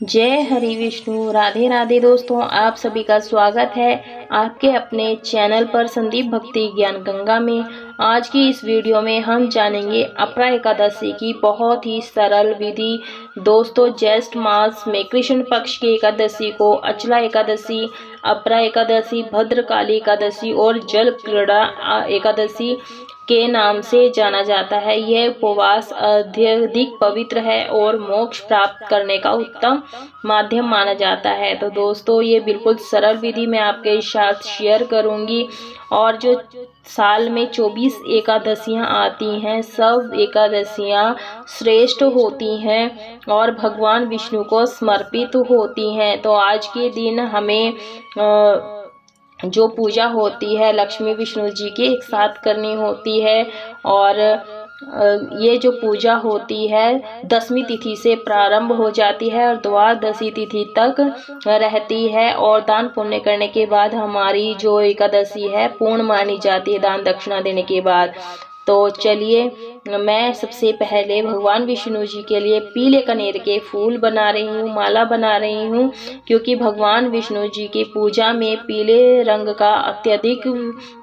जय हरि विष्णु। राधे राधे दोस्तों, आप सभी का स्वागत है आपके अपने चैनल पर संदीप भक्ति ज्ञान गंगा में। आज की इस वीडियो में हम जानेंगे अपरा एकादशी की बहुत ही सरल विधि। दोस्तों, ज्येष्ठ मास में कृष्ण पक्ष की एकादशी को अचला एकादशी, अपरा एकादशी, भद्रकाली एकादशी और जल क्रीड़ा एकादशी के नाम से जाना जाता है। यह उपवास अत्यधिक पवित्र है और मोक्ष प्राप्त करने का उत्तम माध्यम माना जाता है। तो दोस्तों, ये बिल्कुल सरल विधि मैं आपके साथ शेयर करूंगी। और जो साल में 24 एकादशियां आती हैं, सब एकादशियां श्रेष्ठ होती हैं और भगवान विष्णु को समर्पित होती हैं। तो आज के दिन हमें जो पूजा होती है लक्ष्मी विष्णु जी की एक साथ करनी होती है। और ये जो पूजा होती है 10वीं तिथि से प्रारंभ हो जाती है और द्वादशी तिथि तक रहती है। और दान पुण्य करने के बाद हमारी जो एकादशी है पूर्ण मानी जाती है, दान दक्षिणा देने के बाद। तो चलिए, मैं सबसे पहले भगवान विष्णु जी के लिए पीले कनेर के फूल बना रही हूँ, माला बना रही हूँ, क्योंकि भगवान विष्णु जी की पूजा में पीले रंग का अत्यधिक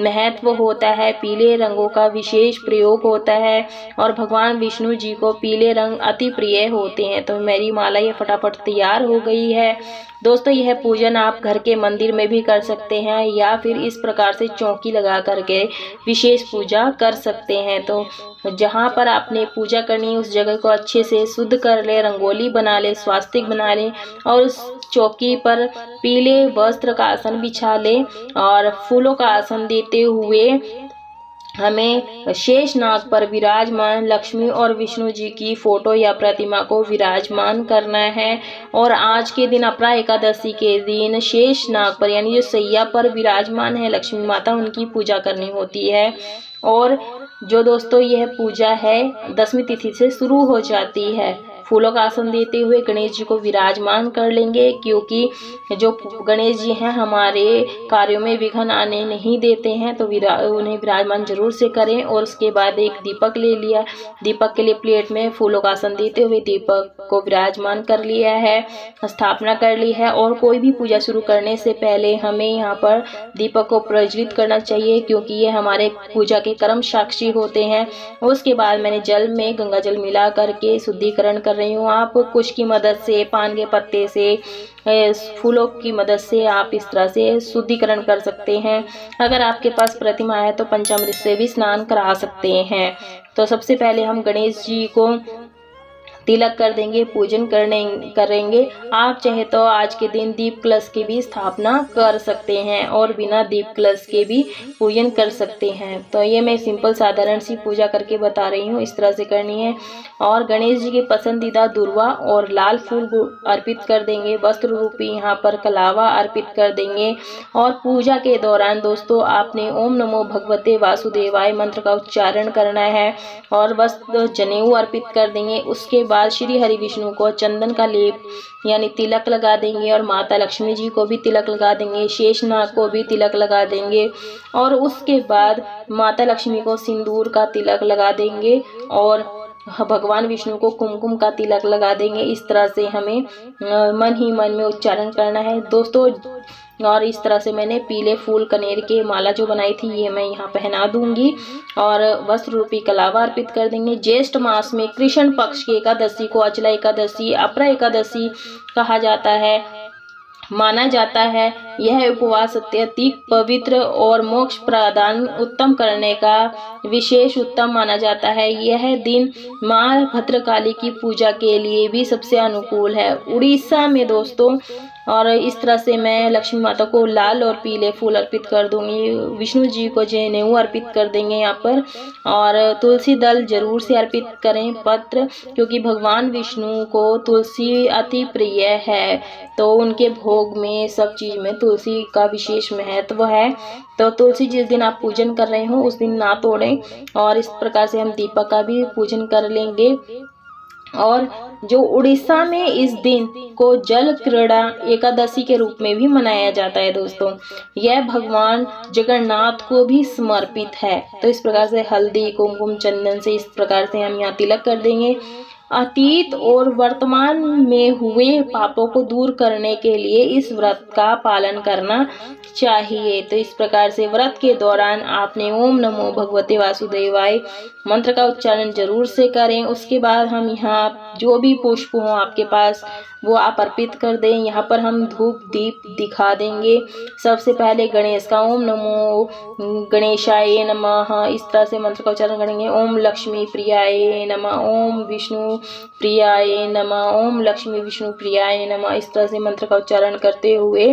महत्व होता है। पीले रंगों का विशेष प्रयोग होता है और भगवान विष्णु जी को पीले रंग अति प्रिय होते हैं। तो मेरी माला ये फटाफट तैयार हो गई है। दोस्तों, यह पूजन आप घर के मंदिर में भी कर सकते हैं या फिर इस प्रकार से चौकी लगा करके विशेष पूजा कर सकते हैं। तो जहाँ पर आपने पूजा करनी है उस जगह को अच्छे से शुद्ध कर ले, रंगोली बना ले, स्वास्तिक बना ले और उस चौकी पर पीले वस्त्र का आसन बिछा ले और फूलों का आसन देते हुए हमें शेष नाग पर विराजमान लक्ष्मी और विष्णु जी की फोटो या प्रतिमा को विराजमान करना है। और आज के दिन अपरा एकादशी के दिन शेष नाग पर यानी जो सैया पर विराजमान है लक्ष्मी माता, उनकी पूजा करनी होती है। और जो दोस्तों यह पूजा है 10वीं तिथि से शुरू हो जाती है। फूलों का आसन देते हुए गणेश जी को विराजमान कर लेंगे, क्योंकि जो गणेश जी हैं हमारे कार्यों में विघ्न आने नहीं देते हैं। तो उन्हें विराजमान जरूर से करें। और उसके बाद एक दीपक ले लिया, दीपक के लिए प्लेट में फूलों का आसन देते हुए दीपक को विराजमान कर लिया है, स्थापना कर ली है। और कोई भी पूजा शुरू करने से पहले हमें यहाँ पर दीपक को प्रज्वलित करना चाहिए, क्योंकि ये हमारे पूजा के कर्म साक्षी होते हैं। उसके बाद मैंने जल में गंगा जल मिला करके शुद्धिकरण कर रही हूँ। आप कुश की मदद से, पान के पत्ते से, फूलों की मदद से आप इस तरह से शुद्धिकरण कर सकते हैं। अगर आपके पास प्रतिमा है तो पंचामृत से भी स्नान करा सकते हैं। तो सबसे पहले हम गणेश जी को तिलक कर देंगे, पूजन करेंगे। आप चाहे तो आज के दिन दीप कलश की भी स्थापना कर सकते हैं और बिना दीप कलश के भी पूजन कर सकते हैं। तो ये मैं सिंपल साधारण सी पूजा करके बता रही हूँ, इस तरह से करनी है। और गणेश जी के पसंदीदा दुर्वा और लाल फूल अर्पित कर देंगे, वस्त्र रूपी यहाँ पर कलावा अर्पित कर देंगे। और पूजा के दौरान दोस्तों आपने ओम नमो भगवते वासुदेवाय मंत्र का उच्चारण करना है और वस्त्र जनेऊ अर्पित कर देंगे। उसके बाद श्री हरि विष्णु को चंदन का लेप यानी तिलक लगा देंगे और माता लक्ष्मी जी को भी तिलक लगा देंगे, शेषनाग को भी तिलक लगा देंगे। और उसके बाद माता लक्ष्मी को सिंदूर का तिलक लगा देंगे और भगवान विष्णु को कुमकुम का तिलक लगा देंगे। इस तरह से हमें मन ही मन में उच्चारण करना है दोस्तों। और इस तरह से मैंने पीले फूल कनेर के माला जो बनाई थी ये मैं यहाँ पहना दूंगी और वस्त्र रूपी कलावा अर्पित कर देंगे। ज्येष्ठ मास में कृष्ण पक्ष की एकादशी को अचला एकादशी, अपरा एकादशी कहा जाता है, माना जाता है। यह उपवास अत्यधिक पवित्र और मोक्ष प्रदान उत्तम करने का विशेष उत्तम माना जाता है। यह दिन माँ भद्रकाली की पूजा के लिए भी सबसे अनुकूल है। उड़ीसा में दोस्तों, और इस तरह से मैं लक्ष्मी माता को लाल और पीले फूल अर्पित कर दूंगी, विष्णु जी को जनेऊ अर्पित कर देंगे यहाँ पर। और तुलसी दल जरूर से अर्पित करें, पत्र, क्योंकि भगवान विष्णु को तुलसी अति प्रिय है। तो उनके भोग में सब चीज में तुलसी का विशेष महत्व है। तो तुलसी जिस दिन आप पूजन कर रहे हो उस दिन ना तोड़ें। और इस प्रकार से हम दीपक का भी पूजन कर लेंगे। और जो उड़ीसा में इस दिन को जल क्रीड़ा एकादशी के रूप में भी मनाया जाता है दोस्तों, यह भगवान जगन्नाथ को भी समर्पित है। तो इस प्रकार से हल्दी कुमकुम चंदन से इस प्रकार से हम यहाँ तिलक कर देंगे। अतीत और वर्तमान में हुए पापों को दूर करने के लिए इस व्रत का पालन करना चाहिए। तो इस प्रकार से व्रत के दौरान आपने ओम नमो भगवते वासुदेवाय मंत्र का उच्चारण जरूर से करें। उसके बाद हम यहाँ जो भी पुष्प हो आपके पास वो आप अर्पित कर दें। यहाँ पर हम धूप दीप दिखा देंगे। सबसे पहले गणेश का ओम नमो गणेशाय नमः इस तरह से मंत्र का उच्चारण करेंगे। ओम लक्ष्मी प्रियाय नमः, ओम विष्णु प्रियाय नमः, ओम लक्ष्मी विष्णु प्रियाय नमः इस तरह से मंत्र का उच्चारण करते हुए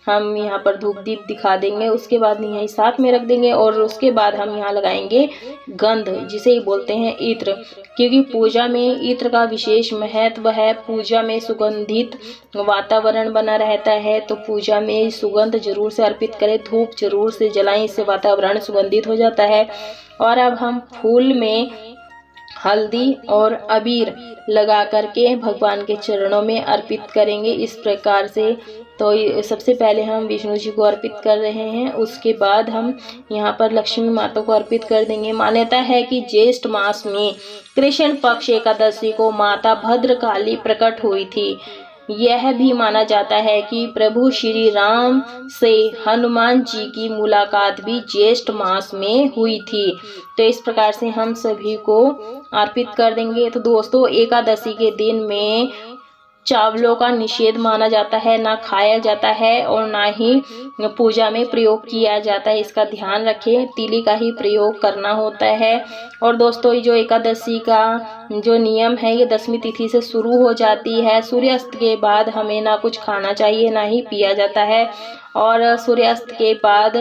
हम यहाँ पर धूप दीप दिखा देंगे। उसके बाद यहीं साथ में रख देंगे और उसके बाद हम यहाँ लगाएंगे गंध, जिसे बोलते हैं इत्र, क्योंकि पूजा में इत्र का विशेष महत्व है। पूजा में सुगंधित वातावरण बना रहता है, तो पूजा में सुगंध जरूर से अर्पित करें, धूप जरूर से जलाएं, इससे वातावरण सुगंधित हो जाता है। और अब हम फूल में हल्दी और अबीर लगा करके भगवान के चरणों में अर्पित करेंगे इस प्रकार से। तो सबसे पहले हम विष्णु जी को अर्पित कर रहे हैं, उसके बाद हम यहाँ पर लक्ष्मी माता को अर्पित कर देंगे। मान्यता है कि ज्येष्ठ मास में कृष्ण पक्ष एकादशी को माता भद्रकाली प्रकट हुई थी। यह भी माना जाता है कि प्रभु श्री राम से हनुमान जी की मुलाकात भी ज्येष्ठ मास में हुई थी। तो इस प्रकार से हम सभी को अर्पित कर देंगे। तो दोस्तों, एकादशी के दिन में चावलों का निषेध माना जाता है, ना खाया जाता है और ना ही पूजा में प्रयोग किया जाता है, इसका ध्यान रखें। तिली का ही प्रयोग करना होता है। और दोस्तों, जो एकादशी का जो नियम है ये 10वीं तिथि से शुरू हो जाती है। सूर्यास्त के बाद हमें ना कुछ खाना चाहिए ना ही पिया जाता है। और सूर्यास्त के बाद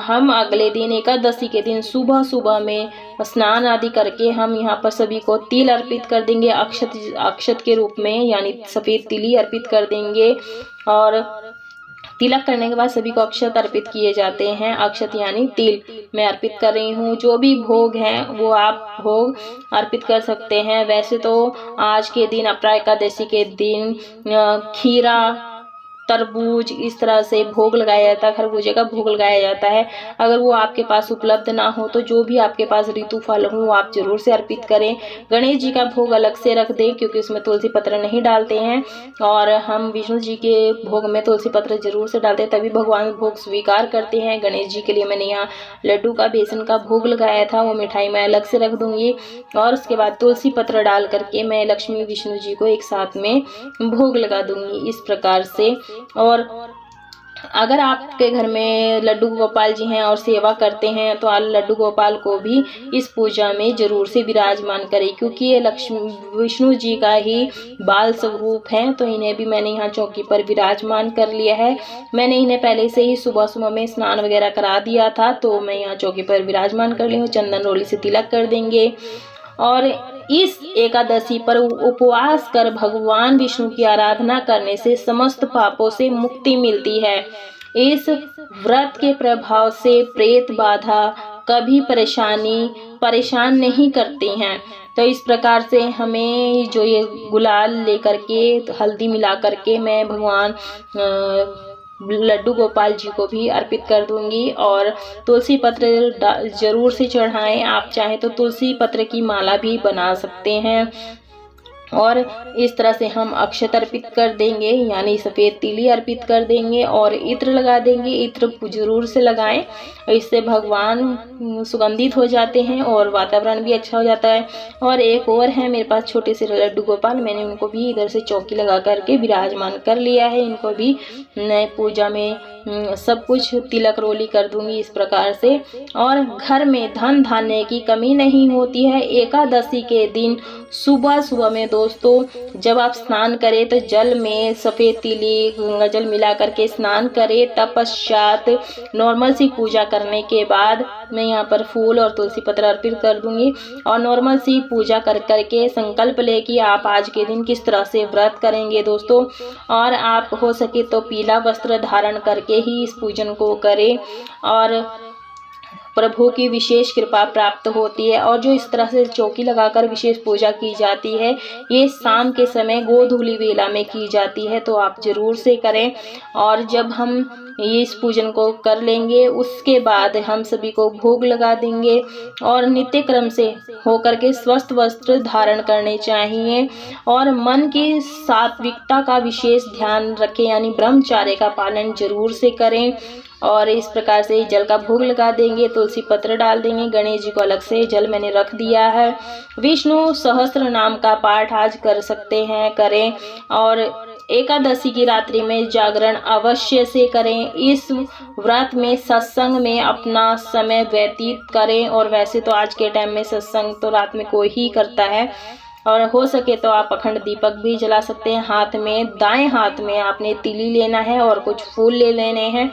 हम अगले दिन एकादशी के दिन सुबह सुबह में स्नान आदि करके हम यहाँ पर सभी को तिल अर्पित कर देंगे अक्षत के रूप में, यानी सफ़ेद तिली अर्पित कर देंगे। और तिलक करने के बाद सभी को अक्षत अर्पित किए जाते हैं। अक्षत यानी तिल मैं अर्पित कर रही हूँ। जो भी भोग हैं वो आप भोग अर्पित कर सकते हैं। वैसे तो आज के दिन अपरा एकादशी के दिन खीरा, तरबूज इस तरह से भोग लगाया जाता है, खरबूजे का भोग लगाया जाता है। अगर वो आपके पास उपलब्ध ना हो तो जो भी आपके पास ऋतु फल हो वो आप जरूर से अर्पित करें। गणेश जी का भोग अलग से रख दें, क्योंकि उसमें तुलसी पत्र नहीं डालते हैं और हम विष्णु जी के भोग में तुलसी पत्र जरूर से डालते हैं, तभी भगवान भोग स्वीकार करते हैं। गणेश जी के लिए मैंने यहाँ लड्डू का बेसन का भोग लगाया था, वो मिठाई मैं अलग से रख दूंगी। और उसके बाद तुलसी पत्र डाल करके मैं लक्ष्मी विष्णु जी को एक साथ में भोग लगा दूंगी इस प्रकार से। और अगर आपके घर में लड्डू गोपाल जी हैं और सेवा करते हैं तो आप लड्डू गोपाल को भी इस पूजा में जरूर से विराजमान करें, क्योंकि ये लक्ष्मी विष्णु जी का ही बाल स्वरूप है। तो इन्हें भी मैंने यहाँ चौकी पर विराजमान कर लिया है। मैंने इन्हें पहले से ही सुबह सुबह में स्नान वगैरह करा दिया था, तो मैं यहाँ चौकी पर विराजमान कर ली हूँ। चंदन रोली से तिलक कर देंगे। और इस एकादशी पर उपवास कर भगवान विष्णु की आराधना करने से समस्त पापों से मुक्ति मिलती है। इस व्रत के प्रभाव से प्रेत बाधा कभी परेशान नहीं करते हैं। तो इस प्रकार से हमें जो ये गुलाल लेकर के हल्दी मिला करके मैं भगवान लड्डू गोपाल जी को भी अर्पित कर दूंगी। और तुलसी पत्र जरूर से चढ़ाएं। आप चाहें तो तुलसी पत्र की माला भी बना सकते हैं। और इस तरह से हम अक्षत अर्पित कर देंगे, यानी सफ़ेद तिली अर्पित कर देंगे और इत्र लगा देंगे। इत्र जरूर से लगाएं, इससे भगवान सुगंधित हो जाते हैं और वातावरण भी अच्छा हो जाता है। और एक और है मेरे पास छोटे से लड्डू गोपाल, मैंने उनको भी इधर से चौकी लगा करके विराजमान कर लिया है। इनको भी नए पूजा में सब कुछ तिलक रोली कर दूंगी इस प्रकार से। और घर में धन धान्य की कमी नहीं होती है। एकादशी के दिन सुबह सुबह में दोस्तों जब आप स्नान करें तो जल में सफ़ेद तिली गंगा जल मिला करके स्नान करें। तत्पश्चात नॉर्मल सी पूजा करने के बाद मैं यहाँ पर फूल और तुलसी पत्र अर्पित कर दूंगी। और नॉर्मल सी पूजा कर करके संकल्प ले कि आप आज के दिन किस तरह से व्रत करेंगे दोस्तों। और आप हो सके तो पीला वस्त्र धारण करके ही इस पूजन को करें और प्रभु की विशेष कृपा प्राप्त होती है। और जो इस तरह से चौकी लगाकर विशेष पूजा की जाती है ये शाम के समय गोधूली वेला में की जाती है, तो आप जरूर से करें। और जब हम इस पूजन को कर लेंगे। उसके बाद हम सभी को भोग लगा देंगे और नित्य क्रम से होकर के स्वस्थ वस्त्र धारण करने चाहिए और मन की सात्विकता का विशेष ध्यान रखें, यानी ब्रह्मचर्य का पालन जरूर से करें। और इस प्रकार से जल का भोग लगा देंगे, तुलसी पत्र डाल देंगे। गणेश जी को अलग से जल मैंने रख दिया है। विष्णु सहस्त्र नाम का पाठ आज कर सकते हैं, करें। और एकादशी की रात्रि में जागरण अवश्य से करें। इस व्रत में सत्संग में अपना समय व्यतीत करें। और वैसे तो आज के टाइम में सत्संग तो रात में कोई ही करता है, और हो सके तो आप अखंड दीपक भी जला सकते हैं। हाथ में, दाएं हाथ में आपने तिली लेना है और कुछ फूल ले लेने हैं।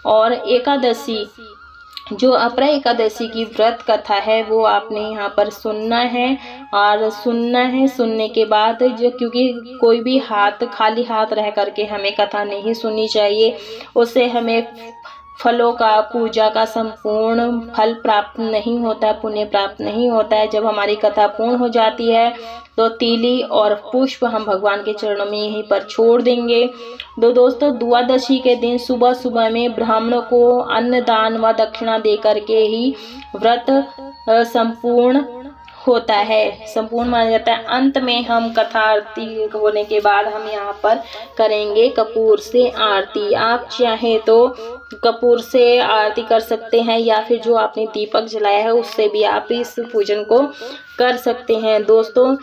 और एकादशी, जो अपरा एकादशी की व्रत कथा है वो आपने यहाँ पर सुनना है। और सुनने के बाद जो, क्योंकि कोई भी खाली हाथ रह करके हमें कथा नहीं सुननी चाहिए, उससे हमें फलों का, पूजा का संपूर्ण फल प्राप्त नहीं होता, पुण्य प्राप्त नहीं होता है। जब हमारी कथा पूर्ण हो जाती है तो तीली और पुष्प हम भगवान के चरणों में यहीं पर छोड़ देंगे। दोस्तों, द्वादशी के दिन सुबह सुबह में ब्राह्मणों को अन्न दान व दक्षिणा दे करके ही व्रत संपूर्ण होता है, संपूर्ण माना जाता है। अंत में हम कथा आरती होने के बाद हम यहाँ पर करेंगे कपूर से आरती। आप चाहे तो कपूर से आरती कर सकते हैं, या फिर जो आपने दीपक जलाया है उससे भी आप इस पूजन को कर सकते हैं। दोस्तों,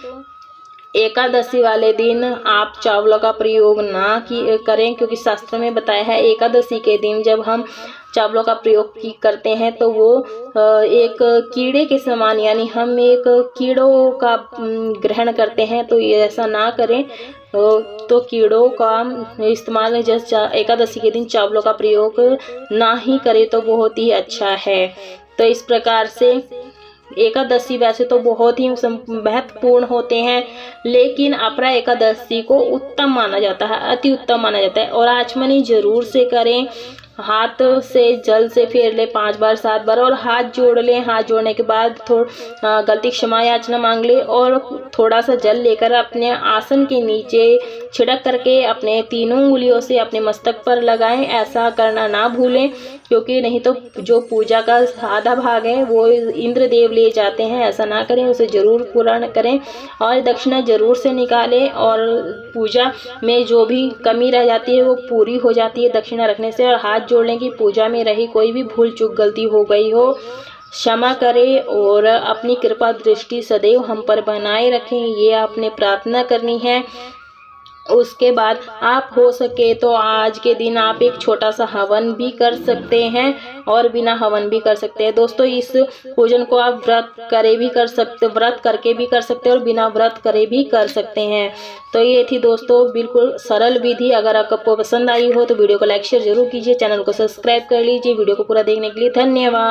एकादशी वाले दिन आप चावलों का प्रयोग ना करें, क्योंकि शास्त्र में बताया है एकादशी के दिन जब हम चावलों का प्रयोग करते हैं तो वो एक कीड़े के समान, यानी हम एक कीड़ों का ग्रहण करते हैं। तो ये ऐसा ना करें। तो कीड़ों का इस्तेमाल जैसे एकादशी के दिन चावलों का प्रयोग ना ही करें तो बहुत ही अच्छा है। तो इस प्रकार से एकादशी वैसे तो बहुत ही महत्वपूर्ण होते हैं, लेकिन अपरा एकादशी को उत्तम माना जाता है, अति उत्तम माना जाता है। और आचमनी जरूर से करें। हाथ से जल से फेर ले 5 बार 7 बार और हाथ जोड़ लें। हाथ जोड़ने के बाद गलती क्षमा याचना मांग ले और थोड़ा सा जल लेकर अपने आसन के नीचे छिड़क करके अपने तीनों उंगलियों से अपने मस्तक पर लगाएं। ऐसा करना ना भूलें, क्योंकि नहीं तो जो पूजा का आधा भाग है वो इंद्र देव ले जाते हैं। ऐसा ना करें, उसे जरूर पूर्ण करें और दक्षिणा जरूर से निकालें। और पूजा में जो भी कमी रह जाती है वो पूरी हो जाती है दक्षिणा रखने से। और हाथ जोड़ने की पूजा में रही कोई भी भूल चूक गलती हो गई हो, क्षमा करें और अपनी कृपा दृष्टि सदैव हम पर बनाए रखें, ये आपने प्रार्थना करनी है। उसके बाद आप हो सके तो आज के दिन आप एक छोटा सा हवन भी कर सकते हैं और बिना हवन भी कर सकते हैं। दोस्तों, इस पूजन को आप व्रत करके भी कर सकते हैं और बिना व्रत करे भी कर सकते हैं। तो ये थी दोस्तों बिल्कुल सरल विधि। अगर आपको पसंद आई हो तो वीडियो को लाइक शेयर जरूर कीजिए, चैनल को सब्सक्राइब कर लीजिए। वीडियो को पूरा देखने के लिए धन्यवाद।